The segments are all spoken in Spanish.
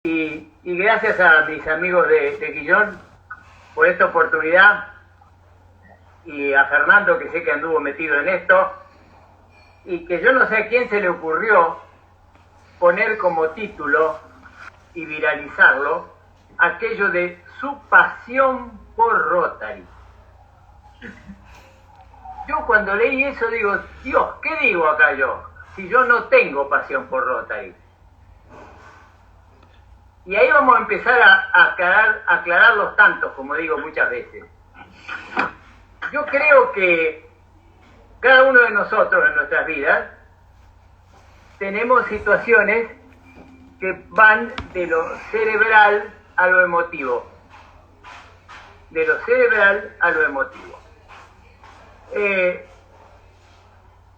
Y gracias a mis amigos de Quillón por esta oportunidad y a Fernando, que sé que anduvo metido en esto, y que yo no sé a quién se le ocurrió poner como título y viralizarlo aquello de su pasión por Rotary. Yo cuando leí eso digo, Dios, ¿qué digo acá yo? Si yo no tengo pasión por Rotary. Y ahí vamos a empezar a aclarar los tantos, como digo muchas veces. Yo creo que cada uno de nosotros en nuestras vidas tenemos situaciones que van de lo cerebral a lo emotivo. De lo cerebral a lo emotivo.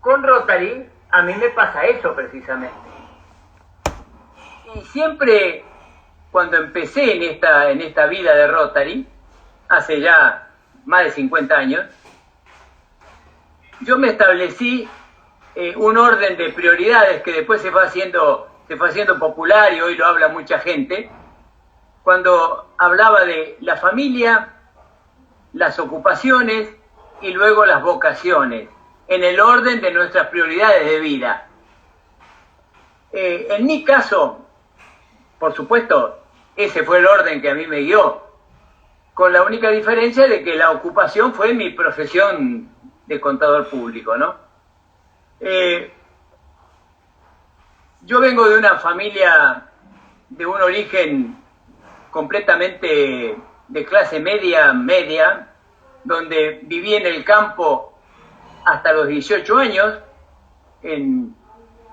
Con Rotary a mí me pasa eso precisamente. Y siempre cuando empecé en esta vida de Rotary, hace ya más de 50 años, yo me establecí un orden de prioridades que después se fue haciendo popular y hoy lo habla mucha gente, cuando hablaba de la familia, las ocupaciones y luego las vocaciones, en el orden de nuestras prioridades de vida. En mi caso, por supuesto, ese fue el orden que a mí me guió, con la única diferencia de que la ocupación fue mi profesión de contador público, ¿no? Yo vengo de una familia de un origen completamente de clase media, donde viví en el campo hasta los 18 años, en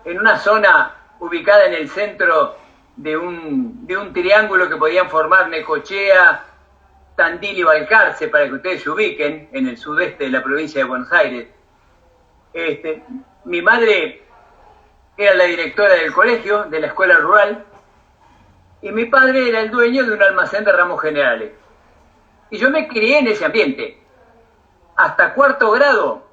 una zona ubicada en el centro de un triángulo que podían formar Necochea, Tandil y Balcarce, para que ustedes se ubiquen, en el sudeste de la provincia de Buenos Aires. Mi madre era la directora del colegio, de la escuela rural, y mi padre era el dueño de un almacén de ramos generales. Y yo me crié en ese ambiente. Hasta cuarto grado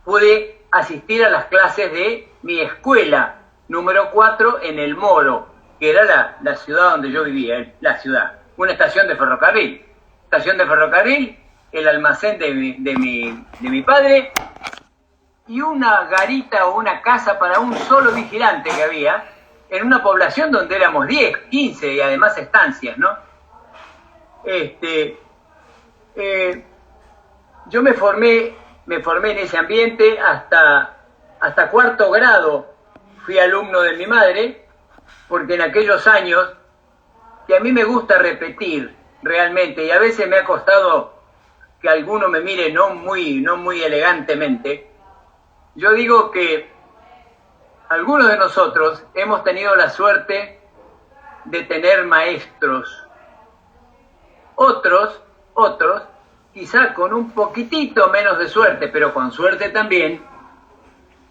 pude asistir a las clases de mi escuela número 4 en El Moro, que era la ciudad donde yo vivía, una estación de ferrocarril. Estación de ferrocarril, el almacén de mi padre y una garita o una casa para un solo vigilante que había en una población donde éramos 10, 15 y además estancias, ¿no? Yo me formé en ese ambiente hasta cuarto grado. Fui alumno de mi madre, porque en aquellos años, que a mí me gusta repetir realmente, y a veces me ha costado que alguno me mire no muy elegantemente, yo digo que algunos de nosotros hemos tenido la suerte de tener maestros. Otros, quizá con un poquitito menos de suerte, pero con suerte también,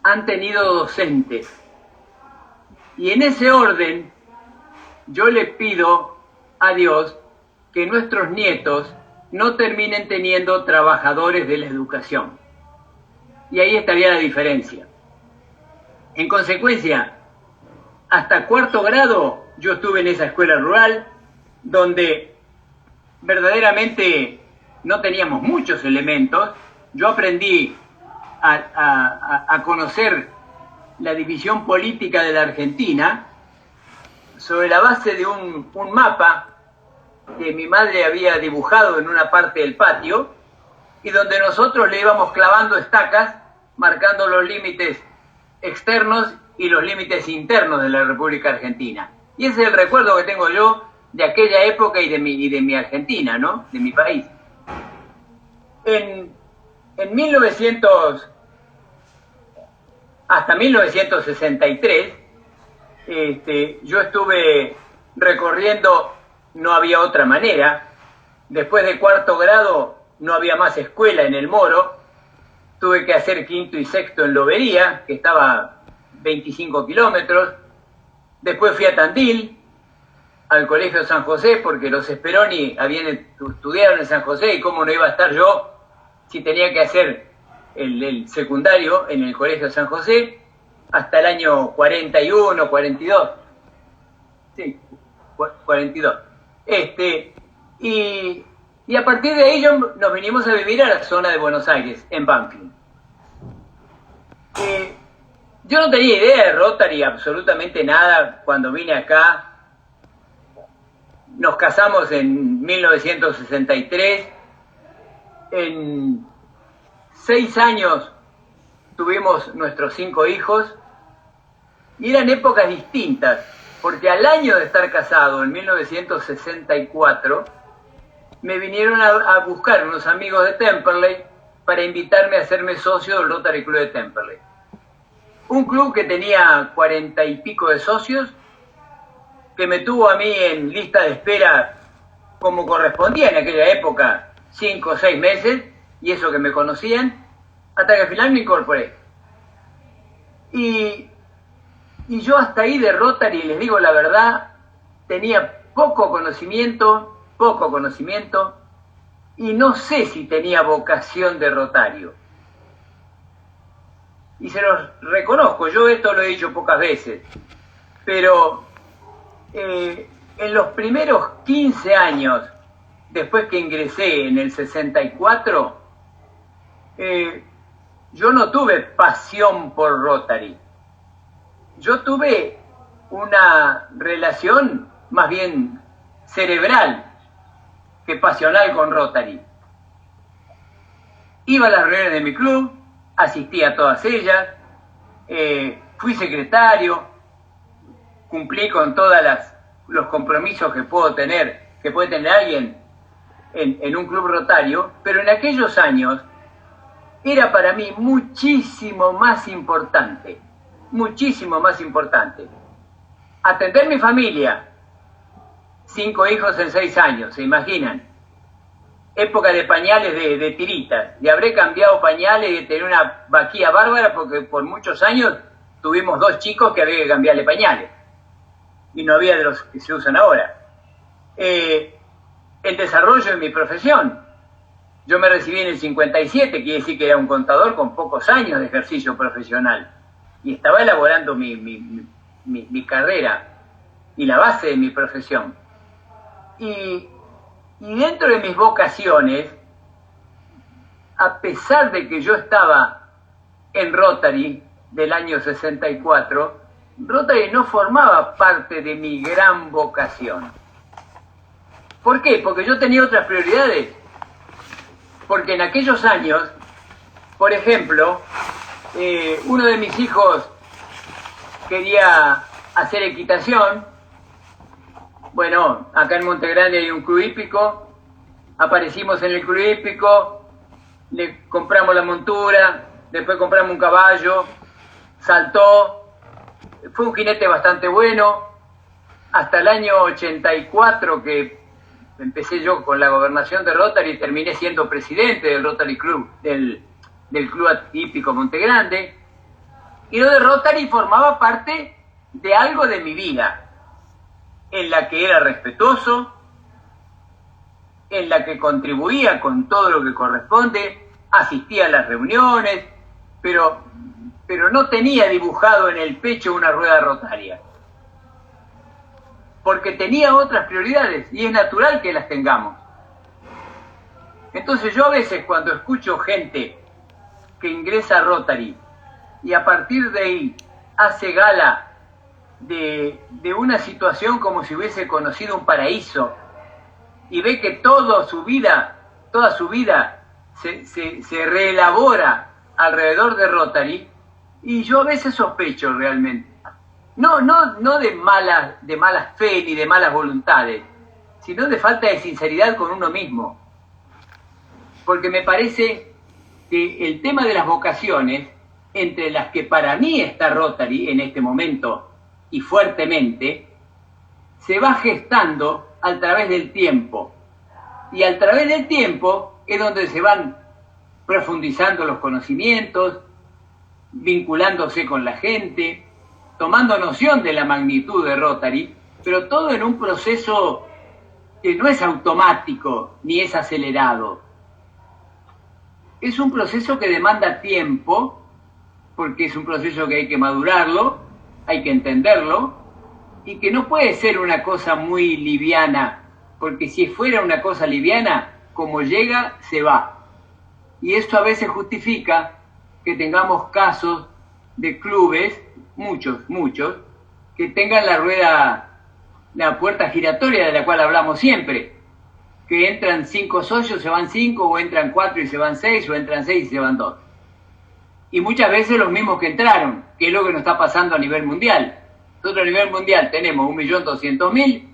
han tenido docentes. Y en ese orden, yo le pido a Dios que nuestros nietos no terminen teniendo trabajadores de la educación. Y ahí estaría la diferencia. En consecuencia, hasta cuarto grado yo estuve en esa escuela rural, donde verdaderamente no teníamos muchos elementos. Yo aprendí a conocer la división política de la Argentina sobre la base de un mapa que mi madre había dibujado en una parte del patio y donde nosotros le íbamos clavando estacas marcando los límites externos y los límites internos de la República Argentina. Y ese es el recuerdo que tengo yo de aquella época y de mi Argentina, ¿no? De mi país. En 1900 hasta 1963, yo estuve recorriendo, no había otra manera. Después de cuarto grado no había más escuela en El Moro. Tuve que hacer quinto y sexto en Lobería, que estaba a 25 kilómetros. Después fui a Tandil, al Colegio San José, porque los Speroni estudiaron en San José, y cómo no iba a estar yo si tenía que hacer el secundario en el Colegio San José, hasta el año 41, 42. Sí. 42. Y a partir de ahí nos vinimos a vivir a la zona de Buenos Aires, en Banfield. Yo no tenía idea de Rotary, absolutamente nada, cuando vine acá. Nos casamos en 1963. En 6 años tuvimos nuestros 5 hijos. Y eran épocas distintas, porque al año de estar casado, en 1964, me vinieron a buscar unos amigos de Temperley para invitarme a hacerme socio del Rotary Club de Temperley. Un club que tenía 40 y pico de socios, que me tuvo a mí en lista de espera como correspondía en aquella época, 5 o 6 meses, y eso que me conocían, hasta que al final me incorporé. Y yo hasta ahí de Rotary, les digo la verdad, tenía poco conocimiento, y no sé si tenía vocación de rotario. Y se los reconozco, yo esto lo he dicho pocas veces, pero en los primeros 15 años, después que ingresé en el 64, yo no tuve pasión por Rotary. Yo tuve una relación más bien cerebral que pasional con Rotary. Iba a las reuniones de mi club, asistía a todas ellas, fui secretario, cumplí con todos los compromisos que puede tener alguien en un club rotario, pero en aquellos años era para mí muchísimo más importante atender mi familia. 5 hijos en 6 años, ¿se imaginan? Época de pañales de tiritas. Y habré cambiado pañales y de tener una vaquía bárbara porque por muchos años tuvimos 2 chicos que había que cambiarle pañales. Y no había de los que se usan ahora. El desarrollo de mi profesión. Yo me recibí en el 57, quiere decir que era un contador con pocos años de ejercicio profesional. Y estaba elaborando mi carrera y la base de mi profesión. Y dentro de mis vocaciones, a pesar de que yo estaba en Rotary del año 64, Rotary no formaba parte de mi gran vocación. ¿Por qué? Porque yo tenía otras prioridades. Porque en aquellos años, por ejemplo, uno de mis hijos quería hacer equitación. Bueno, acá en Monte Grande hay un club hípico, aparecimos en el club hípico, le compramos la montura, después compramos un caballo, saltó, fue un jinete bastante bueno, hasta el año 84 que empecé yo con la gobernación de Rotary y terminé siendo presidente del Rotary Club, del club hípico Monte Grande, y lo de Rotary formaba parte de algo de mi vida, en la que era respetuoso, en la que contribuía con todo lo que corresponde, asistía a las reuniones, pero no tenía dibujado en el pecho una rueda rotaria. Porque tenía otras prioridades y es natural que las tengamos. Entonces yo a veces cuando escucho gente que ingresa a Rotary y a partir de ahí hace gala de una situación como si hubiese conocido un paraíso y ve que toda su vida se reelabora alrededor de Rotary, y yo a veces sospecho realmente, no de mala fe ni de malas voluntades, sino de falta de sinceridad con uno mismo, porque me parece que el tema de las vocaciones, entre las que para mí está Rotary en este momento y fuertemente, se va gestando a través del tiempo. Y a través del tiempo es donde se van profundizando los conocimientos, vinculándose con la gente, tomando noción de la magnitud de Rotary, pero todo en un proceso que no es automático ni es acelerado. Es un proceso que demanda tiempo, porque es un proceso que hay que madurarlo, hay que entenderlo, y que no puede ser una cosa muy liviana, porque si fuera una cosa liviana, como llega, se va. Y esto a veces justifica que tengamos casos de clubes, muchos, que tengan la puerta giratoria de la cual hablamos siempre, que entran 5 socios, se van 5, o entran 4 y se van 6, o entran 6 y se van 2. Y muchas veces los mismos que entraron, que es lo que nos está pasando a nivel mundial. Nosotros a nivel mundial tenemos 1.200.000,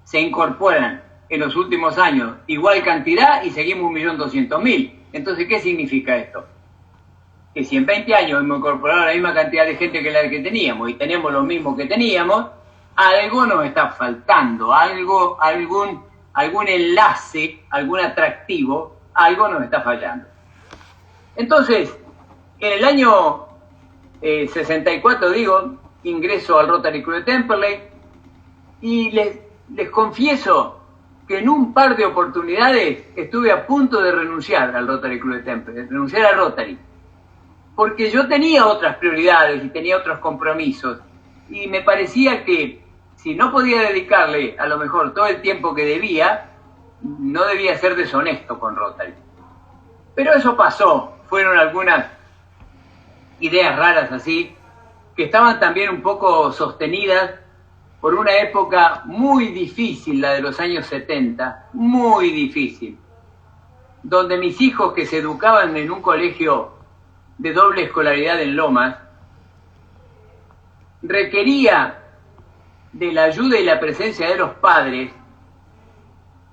se incorporan en los últimos años igual cantidad y seguimos 1.200.000. Entonces, ¿qué significa esto? Que si en 20 años hemos incorporado la misma cantidad de gente que la que teníamos y tenemos lo mismo que teníamos, algo nos está faltando, algún enlace, algún atractivo, algo nos está fallando. Entonces, en el año 64, ingreso al Rotary Club de Temperley y les confieso que en un par de oportunidades estuve a punto de renunciar al Rotary Club de Temperley, de renunciar a Rotary, porque yo tenía otras prioridades y tenía otros compromisos y me parecía que si no podía dedicarle a lo mejor todo el tiempo que debía, no debía ser deshonesto con Rotary. Pero eso pasó, fueron algunas ideas raras así, que estaban también un poco sostenidas por una época muy difícil, la de los años 70, muy difícil, donde mis hijos que se educaban en un colegio de doble escolaridad en Lomas, requería de la ayuda y la presencia de los padres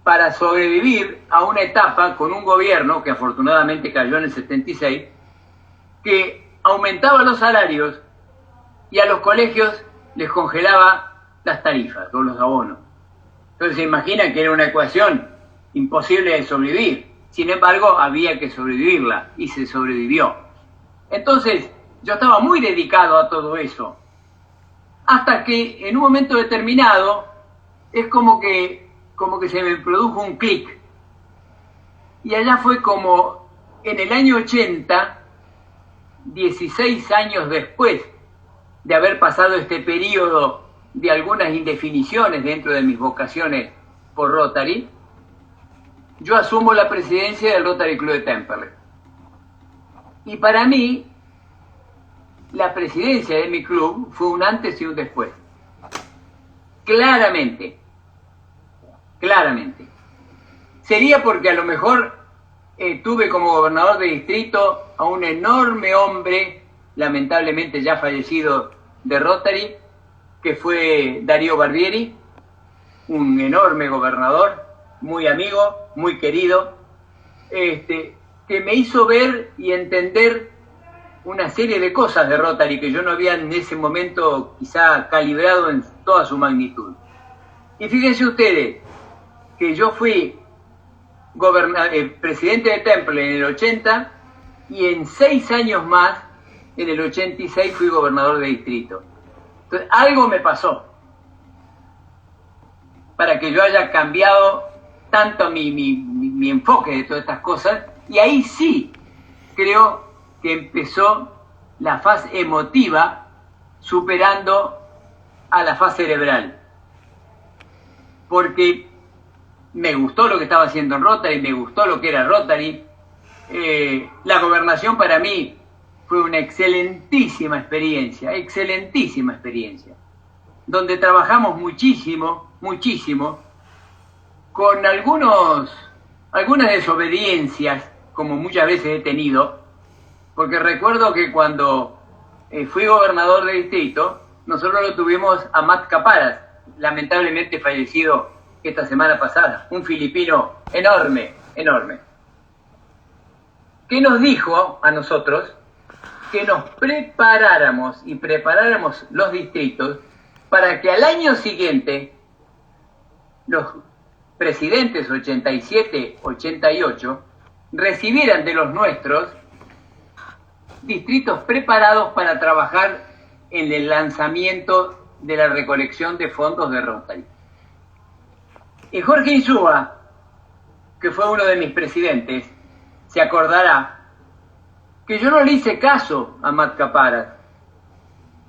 para sobrevivir a una etapa con un gobierno que afortunadamente cayó en el 76, que aumentaba los salarios y a los colegios les congelaba las tarifas o los abonos. Entonces se imaginan que era una ecuación imposible de sobrevivir. Sin embargo, había que sobrevivirla y se sobrevivió. Entonces, yo estaba muy dedicado a todo eso. Hasta que en un momento determinado es como que se me produjo un clic. Y allá fue como en el año 80, 16 años después de haber pasado este periodo de algunas indefiniciones dentro de mis vocaciones por Rotary, yo asumo la presidencia del Rotary Club de Temperley. Y para mí, la presidencia de mi club fue un antes y un después. Claramente. Sería porque a lo mejor tuve como gobernador de distrito a un enorme hombre, lamentablemente ya fallecido de Rotary, que fue Darío Barbieri, un enorme gobernador, muy amigo, muy querido, que me hizo ver y entender una serie de cosas de Rotary que yo no había en ese momento quizá calibrado en toda su magnitud. Y fíjense ustedes que yo fui presidente de Temperley en el 80 y en 6 años más, en el 86, fui gobernador de distrito. Entonces, algo me pasó para que yo haya cambiado tanto mi enfoque de todas estas cosas, y ahí sí creo que empezó la fase emotiva superando a la fase cerebral. Porque me gustó lo que estaba haciendo en Rotary, me gustó lo que era Rotary. La gobernación para mí fue una excelentísima experiencia, donde trabajamos muchísimo, con algunas desobediencias, como muchas veces he tenido, porque recuerdo que cuando fui gobernador de distrito, nosotros lo tuvimos a Matt Caparas, lamentablemente fallecido esta semana pasada, un filipino enorme, que nos dijo a nosotros que nos preparáramos los distritos para que al año siguiente los presidentes 87, 88 recibieran de los nuestros distritos preparados para trabajar en el lanzamiento de la recolección de fondos de Rotary. Y Jorge Insúa, que fue uno de mis presidentes, se acordará que yo no le hice caso a Matt Caparas,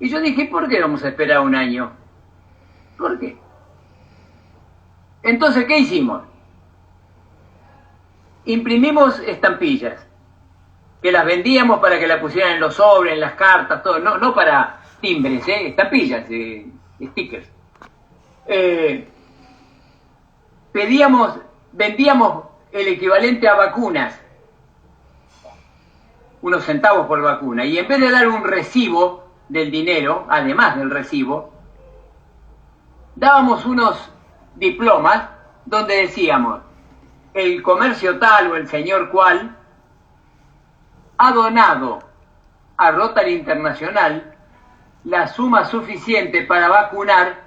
Y yo dije, ¿por qué vamos a esperar un año? ¿Por qué? Entonces, ¿qué hicimos? Imprimimos estampillas, que las vendíamos para que las pusieran en los sobres, en las cartas, todo, no para timbres, estampillas, stickers. Vendíamos el equivalente a vacunas, unos centavos por vacuna, y en vez de dar un recibo del dinero, además del recibo, dábamos unos diplomas donde decíamos, el comercio tal o el señor cual ha donado a Rotary Internacional la suma suficiente para vacunar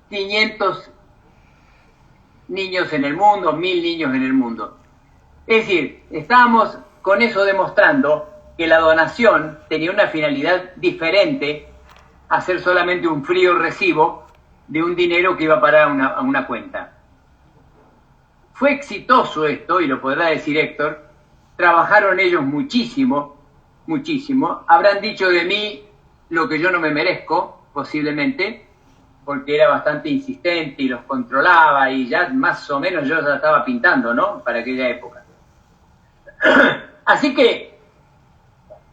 500 niños en el mundo, 1000 niños en el mundo. Es decir, estábamos con eso demostrando que la donación tenía una finalidad diferente a ser solamente un frío recibo de un dinero que iba a parar a una cuenta. Fue exitoso esto, y lo podrá decir Héctor, trabajaron ellos muchísimo, muchísimo, habrán dicho de mí lo que yo no me merezco, posiblemente, porque era bastante insistente y los controlaba y ya más o menos yo ya estaba pintando, ¿no? Para aquella época. Así que,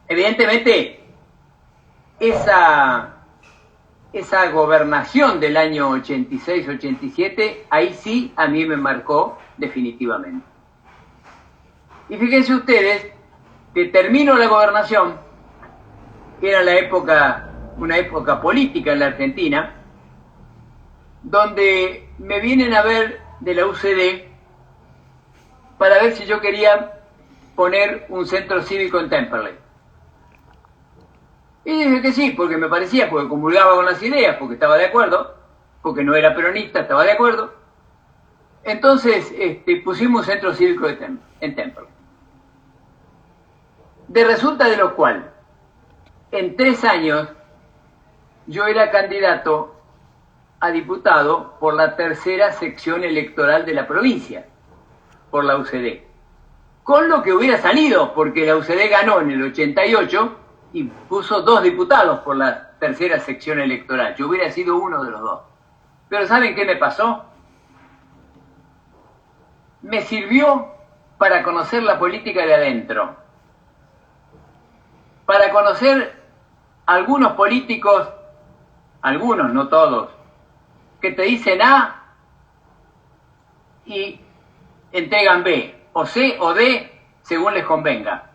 evidentemente, esa gobernación del año 86-87, ahí sí a mí me marcó definitivamente. Y fíjense ustedes que termino la gobernación, que era una época política en la Argentina, donde me vienen a ver de la UCD para ver si yo quería poner un centro cívico en Temperley. Y dije que sí, porque me parecía, porque comulgaba con las ideas, porque estaba de acuerdo, porque no era peronista, estaba de acuerdo. Entonces pusimos un centro cívico en Temperley. De resulta de lo cual, en 3 años, yo era candidato a diputado por la tercera sección electoral de la provincia, por la UCD. Con lo que hubiera salido, porque la UCD ganó en el 88 y puso 2 diputados por la tercera sección electoral. Yo hubiera sido uno de los 2. Pero ¿saben qué me pasó? Me sirvió para conocer la política de adentro, para conocer algunos políticos, algunos, no todos, que te dicen A y entregan B, o C o D, según les convenga.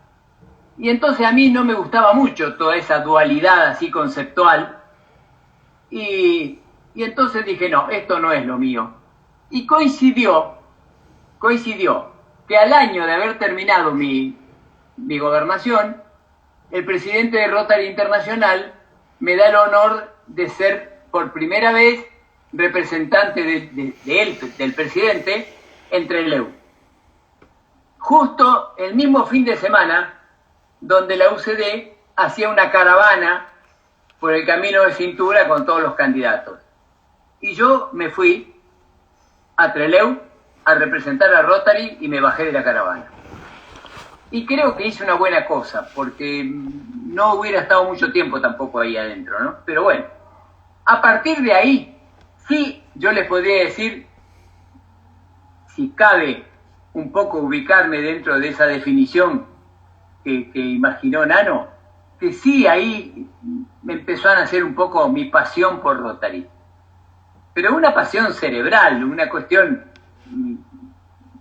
Y entonces a mí no me gustaba mucho toda esa dualidad así conceptual, y entonces dije, no, esto no es lo mío. Y coincidió que al año de haber terminado mi gobernación, el presidente de Rotary Internacional me da el honor de ser por primera vez representante del presidente en Trelew. Justo el mismo fin de semana donde la UCD hacía una caravana por el camino de cintura con todos los candidatos. Y yo me fui a Trelew a representar a Rotary y me bajé de la caravana. Y creo que hice una buena cosa, porque no hubiera estado mucho tiempo tampoco ahí adentro, ¿no? Pero bueno, a partir de ahí, sí, yo les podría decir, si cabe un poco ubicarme dentro de esa definición que imaginó Nano, que sí, ahí me empezó a nacer un poco mi pasión por Rotary. Pero una pasión cerebral, una cuestión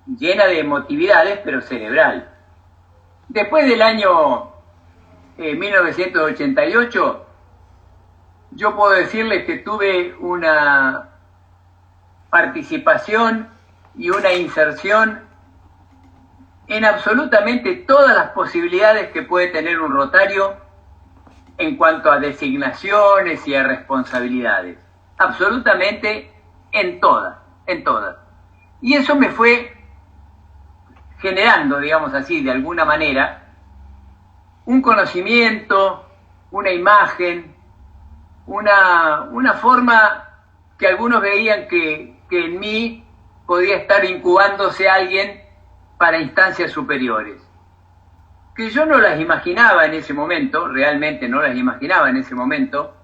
llena de emotividades, pero cerebral. Después del año 1988, yo puedo decirles que tuve una participación y una inserción en absolutamente todas las posibilidades que puede tener un rotario en cuanto a designaciones y a responsabilidades. Absolutamente en todas. Y eso me fue generando, digamos así, de alguna manera, un conocimiento, una imagen, una forma que algunos veían que en mí podía estar incubándose alguien para instancias superiores, que yo no las imaginaba en ese momento, realmente no las imaginaba en ese momento,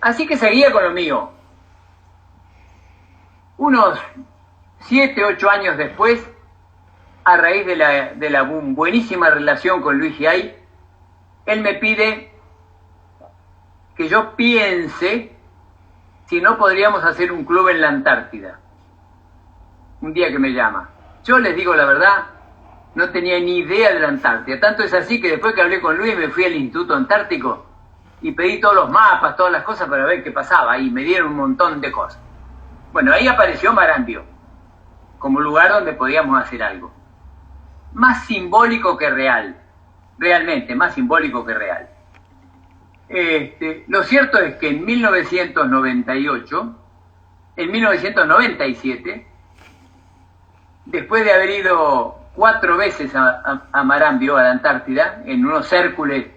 Así que seguía con lo mío. Unos 7, 8 años después, a raíz de la buenísima relación con Luis Giai, él me pide que yo piense si no podríamos hacer un club en la Antártida. Un día que me llama. Yo les digo la verdad, no tenía ni idea de la Antártida. Tanto es así que después que hablé con Luis me fui al Instituto Antártico y pedí todos los mapas, todas las cosas para ver qué pasaba. Y me dieron un montón de cosas. Bueno, ahí apareció Marambio como lugar donde podíamos hacer algo. Más simbólico que real. Realmente, más simbólico que real. Lo cierto es que en 1997, después de haber ido 4 veces a Marambio, a la Antártida, en unos Hércules,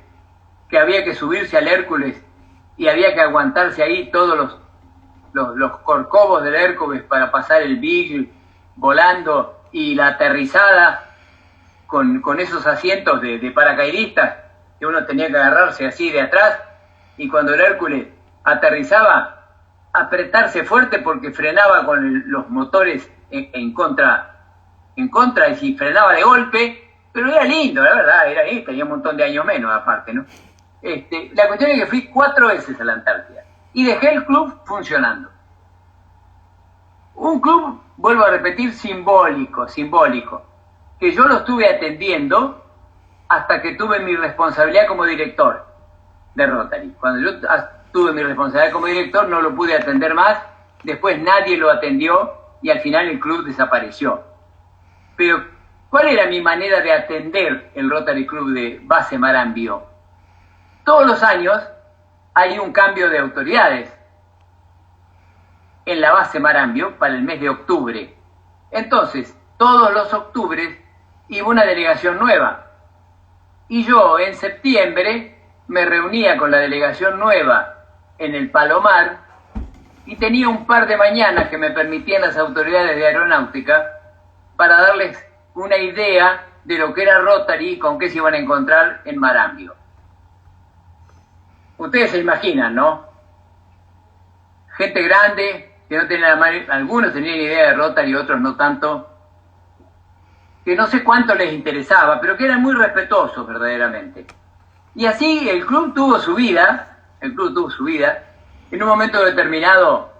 que había que subirse al Hércules y había que aguantarse ahí todos los corcovos del Hércules para pasar el Beagle volando y la aterrizada con esos asientos de paracaidistas que uno tenía que agarrarse así de atrás y cuando el Hércules aterrizaba apretarse fuerte porque frenaba con los motores en contra y si frenaba de golpe, pero era lindo, la verdad, era lindo, tenía un montón de años menos aparte, ¿no? La cuestión es que fui 4 veces a la Antártida y dejé el club funcionando. Un club, vuelvo a repetir, simbólico, que yo lo estuve atendiendo hasta que tuve mi responsabilidad como director de Rotary. Cuando yo tuve mi responsabilidad como director no lo pude atender más, después nadie lo atendió y al final el club desapareció. Pero, ¿cuál era mi manera de atender el Rotary Club de Base Marambio? Todos los años hay un cambio de autoridades en la Base Marambio para el mes de octubre. Entonces, todos los octubres iba una delegación nueva. Y yo en septiembre me reunía con la delegación nueva en el Palomar y tenía un par de mañanas que me permitían las autoridades de aeronáutica para darles una idea de lo que era Rotary y con qué se iban a encontrar en Marambio. Ustedes se imaginan, ¿no? Gente grande, que no tenían algunos tenían idea de Rotary, otros no tanto, que no sé cuánto les interesaba, pero que eran muy respetuosos verdaderamente. Y así el club tuvo su vida, en un momento determinado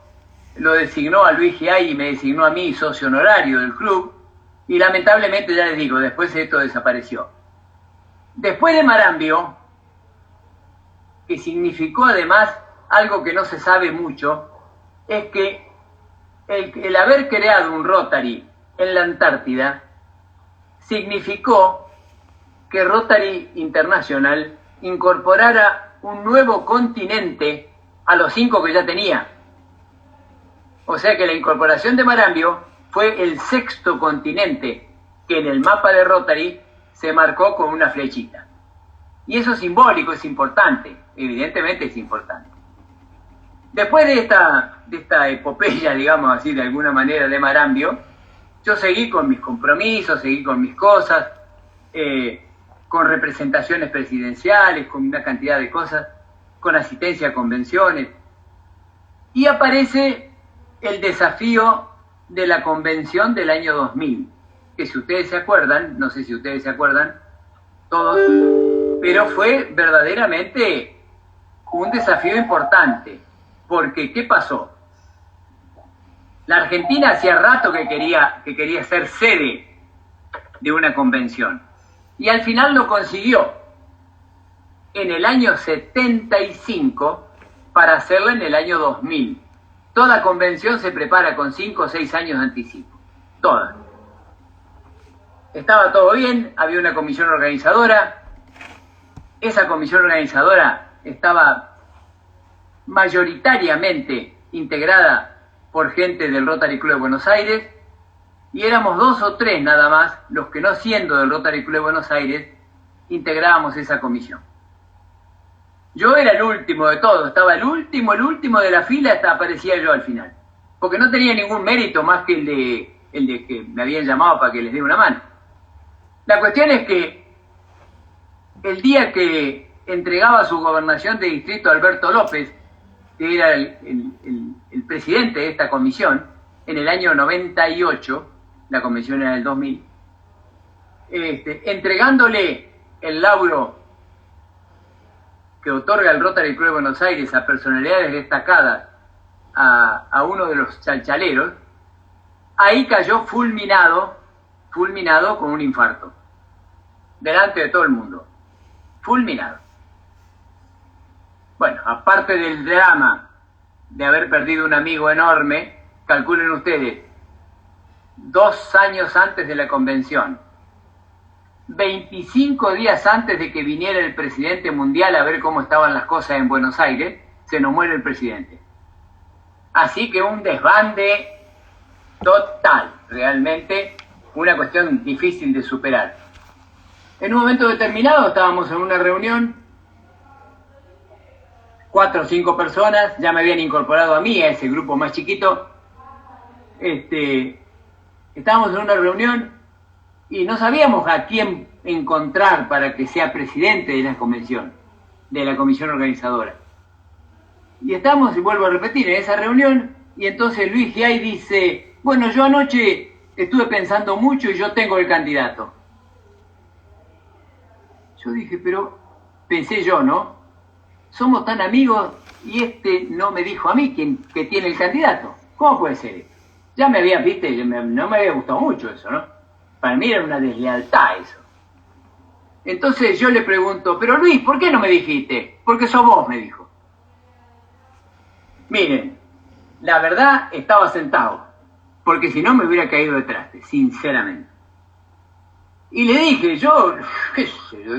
lo designó a Luis Giai y me designó a mí socio honorario del club, y lamentablemente, ya les digo, después esto desapareció. Después de Marambio, que significó además algo que no se sabe mucho, es que el haber creado un Rotary en la Antártida significó que Rotary International incorporara un nuevo continente a los 5 que ya tenía. O sea que la incorporación de Marambio fue el 6º continente que en el mapa de Rotary se marcó con una flechita. Y eso es simbólico, es importante, evidentemente es importante. Después de esta epopeya, digamos así, de alguna manera, de Marambio, yo seguí con mis compromisos, seguí con mis cosas, con representaciones presidenciales, con una cantidad de cosas, con asistencia a convenciones. Y aparece el desafío de la convención del año 2000, que si ustedes se acuerdan, no sé si ustedes se acuerdan, todos, pero fue verdaderamente un desafío importante, porque ¿qué pasó? La Argentina hacía rato que quería ser sede de una convención, y al final lo consiguió en el año 75 para hacerla en el año 2000. Toda convención se prepara con 5 o 6 años de anticipo. Toda. Estaba todo bien, había una comisión organizadora. Esa comisión organizadora estaba mayoritariamente integrada por gente del Rotary Club de Buenos Aires y éramos 2 o 3 nada más los que, no siendo del Rotary Club de Buenos Aires, integrábamos esa comisión. Yo era el último de todos, estaba el último de la fila, hasta aparecía yo al final. Porque no tenía ningún mérito más que el de que me habían llamado para que les dé una mano. La cuestión es que el día que entregaba su gobernación de distrito a Alberto López, que era el presidente de esta comisión, en el año 98, la convención era del 2000, entregándole el lauro que otorga el Rotary Club de Buenos Aires a personalidades destacadas a uno de los chalchaleros, ahí cayó fulminado con un infarto, delante de todo el mundo, fulminado. Bueno, aparte del drama de haber perdido un amigo enorme, calculen ustedes, 2 años antes de la convención, 25 días antes de que viniera el presidente mundial a ver cómo estaban las cosas en Buenos Aires, se nos muere el presidente. Así que un desbande total, realmente una cuestión difícil de superar. En un momento determinado estábamos en una reunión, 4 o 5 personas, ya me habían incorporado a mí, a ese grupo más chiquito. Estábamos en una reunión y no sabíamos a quién encontrar para que sea presidente de la convención, de la comisión organizadora. Y estamos, y vuelvo a repetir, en esa reunión, y entonces Luis Giay dice, bueno, yo anoche estuve pensando mucho y yo tengo el candidato. Yo dije, pero pensé yo, ¿no? Somos tan amigos y no me dijo a mí que tiene el candidato. ¿Cómo puede ser esto? Ya me había, viste, no me había gustado mucho eso, ¿no? Para mí era una deslealtad eso. Entonces yo le pregunto, pero Luis, ¿por qué no me dijiste? Porque sos vos, me dijo. Miren, la verdad estaba sentado, porque si no me hubiera caído de traste, sinceramente. Y le dije,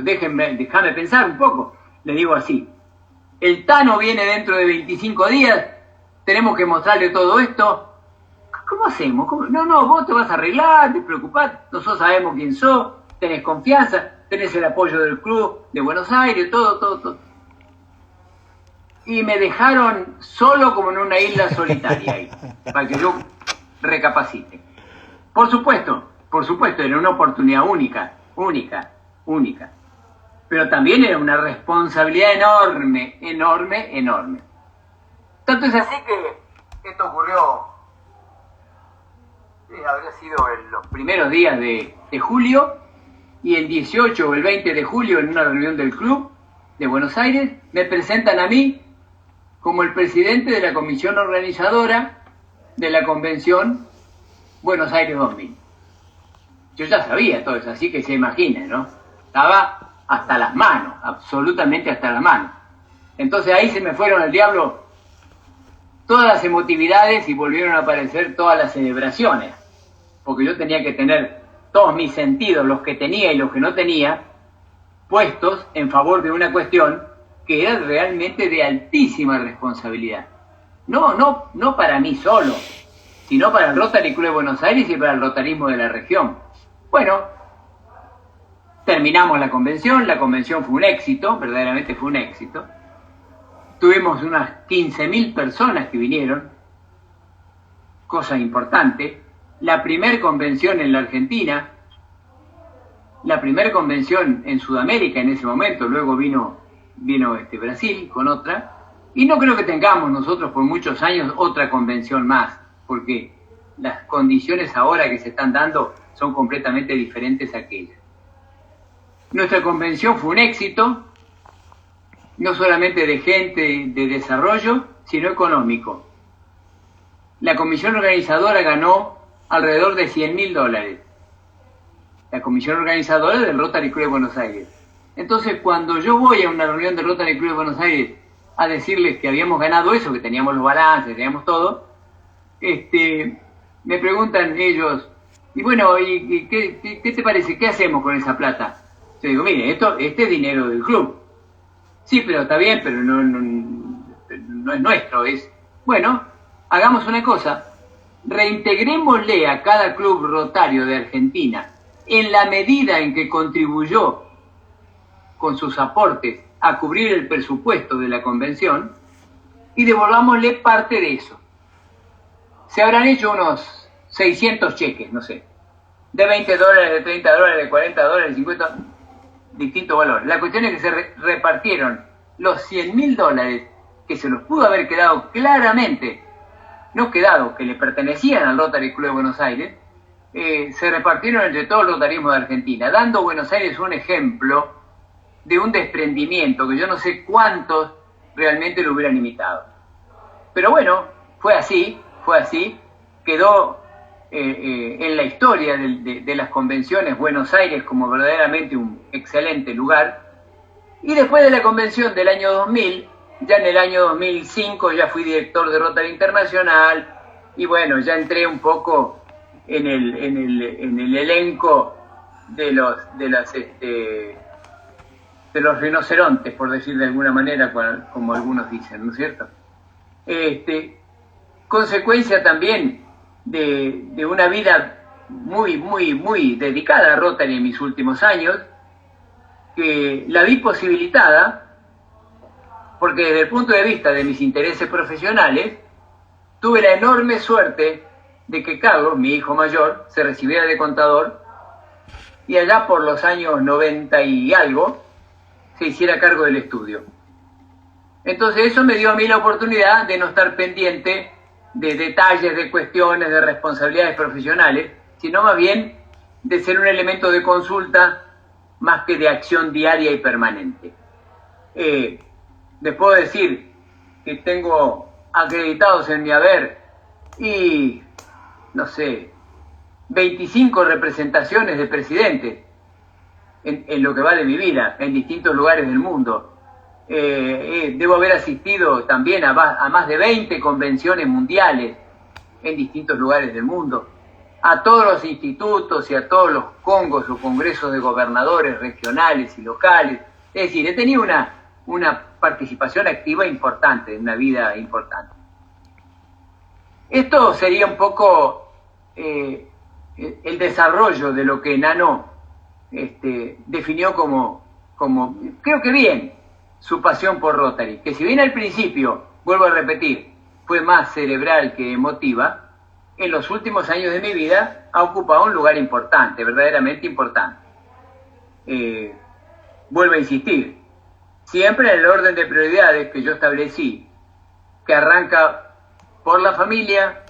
déjame pensar un poco. Le digo así, el Tano viene dentro de 25 días, tenemos que mostrarle todo esto. ¿Cómo hacemos? No, vos te vas a arreglar, te preocupás, nosotros sabemos quién sos, tenés confianza, tenés el apoyo del club de Buenos Aires, todo. Y me dejaron solo como en una isla solitaria ahí, para que yo recapacite. Por supuesto, era una oportunidad única. Pero también era una responsabilidad enorme. Tanto es así que esto ocurrió, habría sido en los primeros días de julio, y el 18 o el 20 de julio, en una reunión del club de Buenos Aires, me presentan a mí como el presidente de la comisión organizadora de la convención Buenos Aires 2000. Yo ya sabía todo eso, así que se imagina, ¿no? Estaba hasta las manos, absolutamente hasta las manos. Entonces ahí se me fueron al diablo todas las emotividades y volvieron a aparecer todas las celebraciones, porque yo tenía que tener todos mis sentidos, los que tenía y los que no tenía, puestos en favor de una cuestión que era realmente de altísima responsabilidad. No para mí solo, sino para el Rotary Club de Buenos Aires y para el rotarismo de la región. Bueno, terminamos la convención fue un éxito, verdaderamente fue un éxito. Tuvimos unas 15.000 personas que vinieron, cosa importante. La primer convención en la Argentina, la primer convención en Sudamérica en ese momento, luego vino Brasil con otra, y no creo que tengamos nosotros por muchos años otra convención más, porque las condiciones ahora que se están dando son completamente diferentes a aquellas. Nuestra convención fue un éxito, no solamente de gente, de desarrollo, sino económico. La comisión organizadora ganó alrededor de $100.000. La comisión organizadora del Rotary Club de Buenos Aires. Entonces, cuando yo voy a una reunión del Rotary Club de Buenos Aires a decirles que habíamos ganado eso, que teníamos los balances, teníamos todo, me preguntan ellos, y bueno, ¿y qué te parece? ¿Qué hacemos con esa plata? Yo digo, mire, este es dinero del club. Sí, pero está bien, pero no es nuestro, es... Bueno, hagamos una cosa, reintegrémosle a cada club rotario de Argentina, en la medida en que contribuyó con sus aportes a cubrir el presupuesto de la convención, y devolvámosle parte de eso. Se habrán hecho unos 600 cheques, no sé, de $20, de $30, de $40, de 50, distintos valores. La cuestión es que se repartieron los $100.000 que se los pudo haber quedado claramente, no quedado, que le pertenecían al Rotary Club de Buenos Aires, se repartieron entre todo el rotarismo de Argentina, dando a Buenos Aires un ejemplo de un desprendimiento que yo no sé cuántos realmente lo hubieran imitado. Pero bueno, fue así, quedó en la historia de las convenciones Buenos Aires como verdaderamente un excelente lugar. Y después de la convención del año 2000, ya en el año 2005 ya fui director de Rotary Internacional y bueno, ya entré un poco en el elenco de los rinocerontes, por decir de alguna manera, como algunos dicen, ¿no es cierto? Consecuencia también de una vida muy dedicada a Rotary en mis últimos años, que la vi posibilitada, porque desde el punto de vista de mis intereses profesionales, tuve la enorme suerte de que Carlos, mi hijo mayor, se recibiera de contador y allá por los años 90 y algo, se hiciera cargo del estudio. Entonces eso me dio a mí la oportunidad de no estar pendiente de detalles, de cuestiones, de responsabilidades profesionales, sino más bien de ser un elemento de consulta más que de acción diaria y permanente. Les puedo decir que tengo acreditados en mi haber y, no sé, 25 representaciones de presidentes en lo que va de mi vida, en distintos lugares del mundo. Debo haber asistido también a más de 20 convenciones mundiales en distintos lugares del mundo, a todos los institutos y a todos los congos o congresos de gobernadores regionales y locales. Es decir, he tenido una participación activa importante, en una vida importante. Esto sería un poco el desarrollo de lo que Nano definió como, creo que bien, su pasión por Rotary, que si bien al principio, vuelvo a repetir, fue más cerebral que emotiva, en los últimos años de mi vida ha ocupado un lugar importante, verdaderamente importante. Vuelvo a insistir, siempre en el orden de prioridades que yo establecí, que arranca por la familia,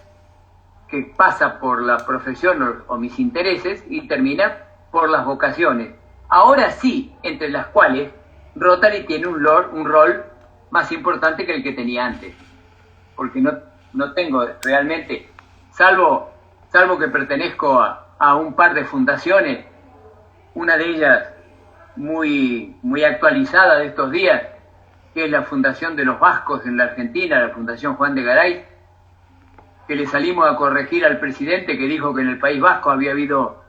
que pasa por la profesión o mis intereses y termina por las vocaciones. Ahora sí, entre las cuales Rotary tiene un rol más importante que el que tenía antes, porque no tengo realmente, salvo que pertenezco a un par de fundaciones, una de ellas muy actualizada de estos días, que es la Fundación de los Vascos en la Argentina, la Fundación Juan de Garay, que le salimos a corregir al presidente que dijo que en el País Vasco había habido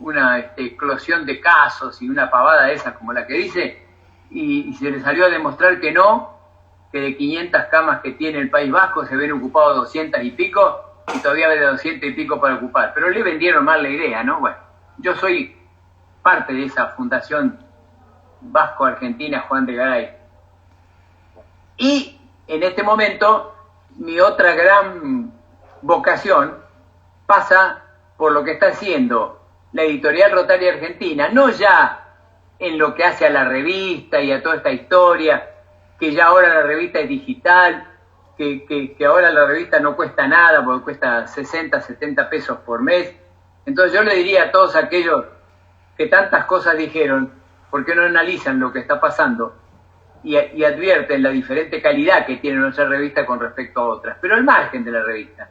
una eclosión de casos y una pavada esa como la que dice, y se le salió a demostrar que no, que de 500 camas que tiene el País Vasco se ven ocupados 200 y pico, y todavía hay de 200 y pico para ocupar. Pero le vendieron mal la idea, ¿no? Bueno, yo soy parte de esa Fundación Vasco-Argentina Juan de Garay. Y en este momento, mi otra gran vocación pasa por lo que está haciendo la Editorial Rotaria Argentina, no ya en lo que hace a la revista y a toda esta historia, que ya ahora la revista es digital, que ahora la revista no cuesta nada, porque cuesta 60, 70 pesos por mes. Entonces yo le diría a todos aquellos que tantas cosas dijeron, ¿por qué no analizan lo que está pasando y advierten la diferente calidad que tiene nuestra revista con respecto a otras? Pero al margen de la revista,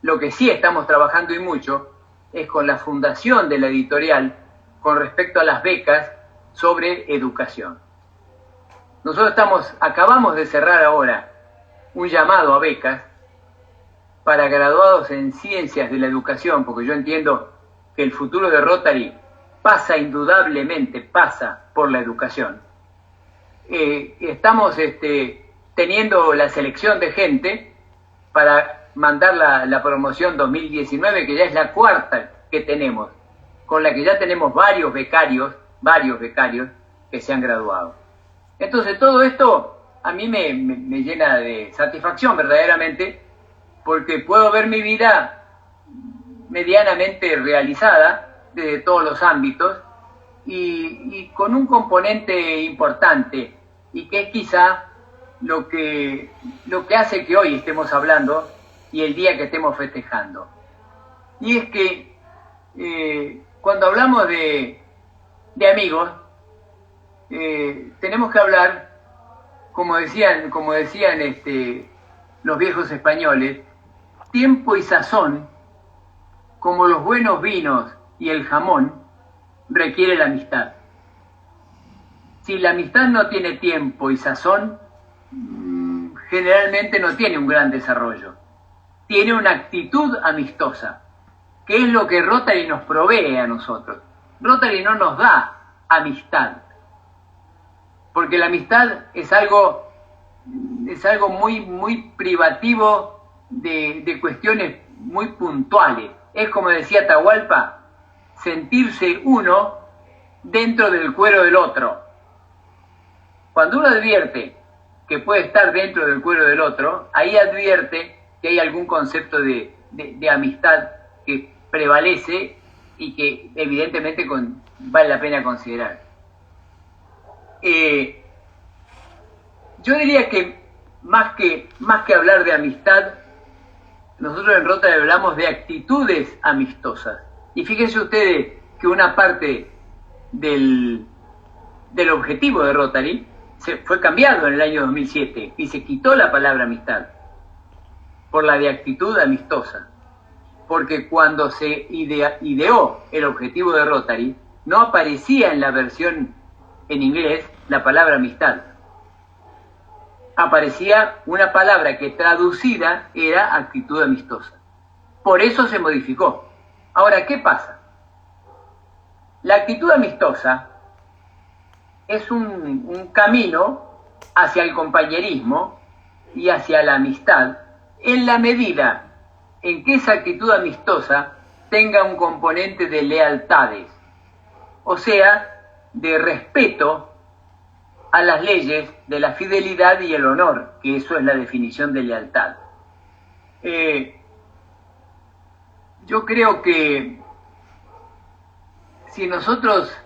lo que sí estamos trabajando y mucho es con la fundación de la editorial con respecto a las becas sobre educación. Nosotros acabamos de cerrar ahora un llamado a becas para graduados en ciencias de la educación, porque yo entiendo que el futuro de Rotary indudablemente pasa por la educación. Estamos teniendo la selección de gente para mandar la promoción 2019, que ya es la cuarta que tenemos, con la que ya tenemos varios becarios que se han graduado. Entonces todo esto a mí me llena de satisfacción verdaderamente, porque puedo ver mi vida medianamente realizada desde todos los ámbitos y con un componente importante, y que es quizá lo que hace que hoy estemos hablando y el día que estemos festejando. Y es que cuando hablamos de amigos, tenemos que hablar, como decían los viejos españoles, tiempo y sazón, como los buenos vinos y el jamón, requiere la amistad. Si la amistad no tiene tiempo y sazón, generalmente no tiene un gran desarrollo. Tiene una actitud amistosa, que es lo que Rotary nos provee a nosotros. Rotary no nos da amistad, porque la amistad es algo muy privativo de cuestiones muy puntuales. Es, como decía Atahualpa, sentirse uno dentro del cuero del otro. Cuando uno advierte que puede estar dentro del cuero del otro, ahí advierte que hay algún concepto de amistad que prevalece y que evidentemente vale la pena considerar. Yo diría que más que hablar de amistad, nosotros en Rotary hablamos de actitudes amistosas. Y fíjense ustedes que una parte del objetivo de Rotary fue cambiado en el año 2007 y se quitó la palabra amistad por la de actitud amistosa. Porque cuando se ideó el objetivo de Rotary, no aparecía en la versión en inglés la palabra amistad. Aparecía una palabra que traducida era actitud amistosa. Por eso se modificó. Ahora, ¿qué pasa? La actitud amistosa es un camino hacia el compañerismo y hacia la amistad, en la medida en que esa actitud amistosa tenga un componente de lealtades, o sea, de respeto a las leyes de la fidelidad y el honor, que eso es la definición de lealtad. Yo creo que si nosotros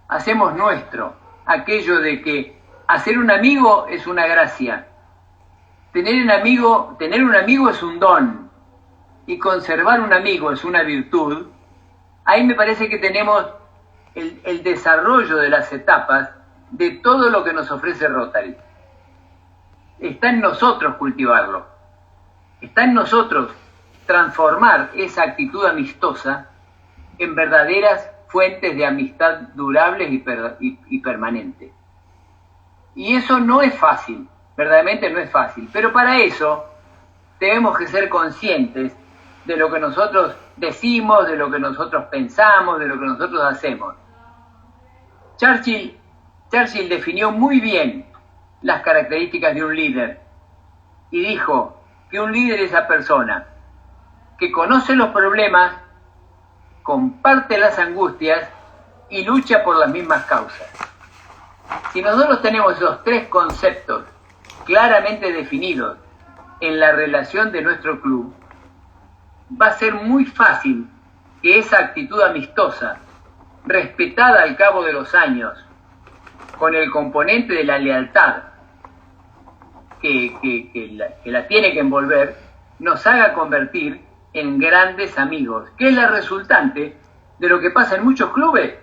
hacemos nuestro aquello de que hacer un amigo es una gracia, tener un amigo es un don, y conservar un amigo es una virtud, ahí me parece que tenemos el desarrollo de las etapas de todo lo que nos ofrece Rotary. Está en nosotros cultivarlo, está en nosotros transformar esa actitud amistosa en verdaderas fuentes de amistad durables y permanentes. Y eso no es fácil, verdaderamente no es fácil, pero para eso tenemos que ser conscientes de lo que nosotros decimos, de lo que nosotros pensamos, de lo que nosotros hacemos. Churchill definió muy bien las características de un líder y dijo que un líder es esa persona que conoce los problemas, comparte las angustias y lucha por las mismas causas. Si nosotros tenemos esos tres conceptos claramente definidos en la relación de nuestro club, va a ser muy fácil que esa actitud amistosa, respetada al cabo de los años, con el componente de la lealtad que la tiene que envolver, nos haga convertir en grandes amigos, que es la resultante de lo que pasa en muchos clubes,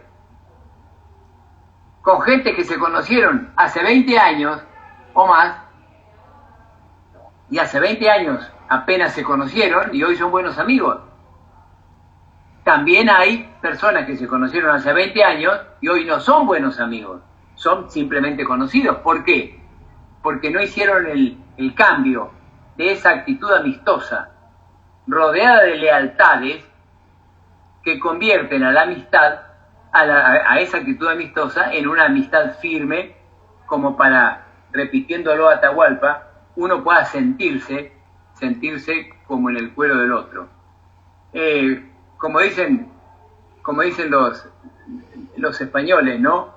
con gente que se conocieron hace 20 años o más, y hace 20 años apenas se conocieron y hoy son buenos amigos. También hay personas que se conocieron hace 20 años y hoy no son buenos amigos, son simplemente conocidos. ¿Por qué? Porque no hicieron el cambio de esa actitud amistosa, rodeada de lealtades, que convierten a la amistad, a esa actitud amistosa, en una amistad firme, como para, repitiéndolo a Atahualpa, uno pueda sentirse como en el cuero del otro. Como dicen los españoles, ¿no?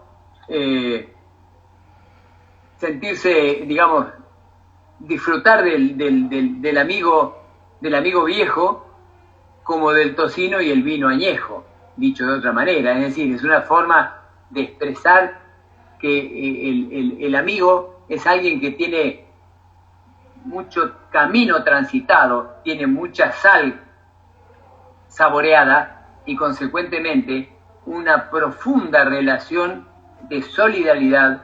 Sentirse, digamos, disfrutar del amigo viejo como del tocino y el vino añejo, dicho de otra manera. Es decir, es una forma de expresar que el amigo es alguien que tiene mucho camino transitado, tiene mucha sal saboreada y consecuentemente una profunda relación de solidaridad,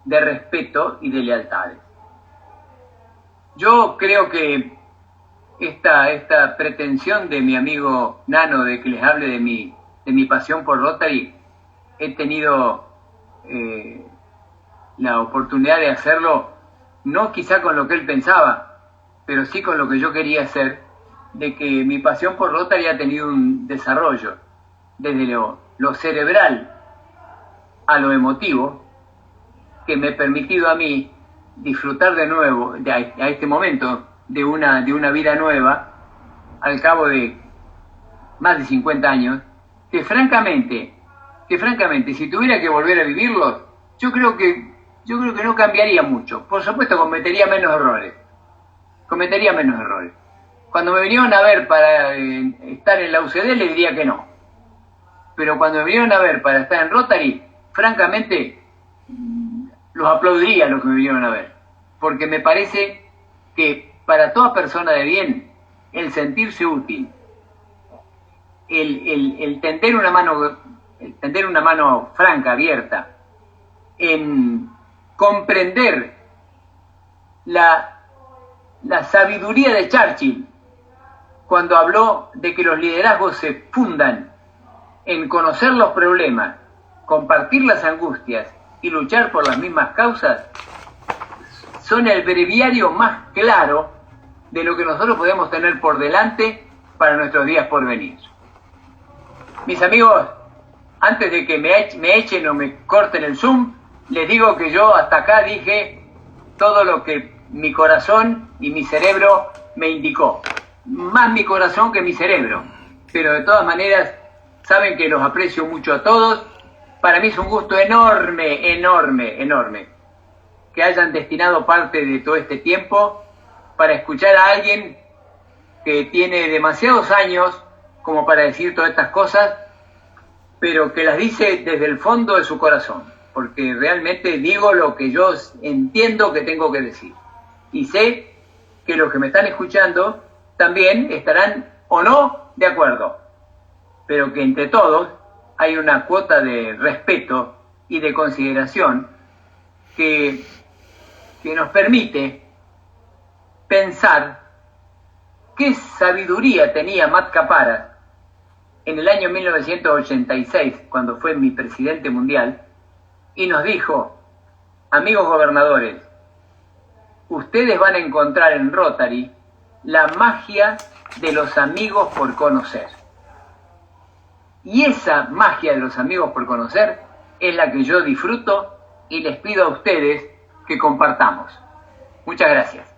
de respeto y de lealtades. Yo creo que esta pretensión de mi amigo Nano de que les hable de mi pasión por Rotary, he tenido la oportunidad de hacerlo, no quizá con lo que él pensaba, pero sí con lo que yo quería hacer, de que mi pasión por Rotary ha tenido un desarrollo desde lo cerebral a lo emotivo, que me ha permitido a mí disfrutar de nuevo, a este momento, de una vida nueva, al cabo de más de 50 años, que francamente, si tuviera que volver a vivirlos, yo creo que no cambiaría mucho. Por supuesto, cometería menos errores. Cuando me vinieron a ver para estar en la UCD, le diría que no. Pero cuando me vinieron a ver para estar en Rotary, francamente, los aplaudiría a los que me vinieron a ver. Porque me parece que para toda persona de bien, el sentirse útil, el tender una mano franca, abierta, en comprender la sabiduría de Churchill cuando habló de que los liderazgos se fundan en conocer los problemas, compartir las angustias y luchar por las mismas causas, son el breviario más claro de lo que nosotros podemos tener por delante para nuestros días por venir. Mis amigos, antes de que me echen o me corten el Zoom, les digo que yo hasta acá dije todo lo que mi corazón y mi cerebro me indicó. Más mi corazón que mi cerebro. Pero de todas maneras, saben que los aprecio mucho a todos. Para mí es un gusto enorme que hayan destinado parte de todo este tiempo para escuchar a alguien que tiene demasiados años como para decir todas estas cosas, pero que las dice desde el fondo de su corazón, porque realmente digo lo que yo entiendo que tengo que decir. Y sé que los que me están escuchando también estarán o no de acuerdo, pero que entre todos hay una cuota de respeto y de consideración que nos permite pensar qué sabiduría tenía Matt Caparas en el año 1986, cuando fue mi presidente mundial, y nos dijo: amigos gobernadores, ustedes van a encontrar en Rotary la magia de los amigos por conocer. Y esa magia de los amigos por conocer es la que yo disfruto y les pido a ustedes que compartamos. Muchas gracias.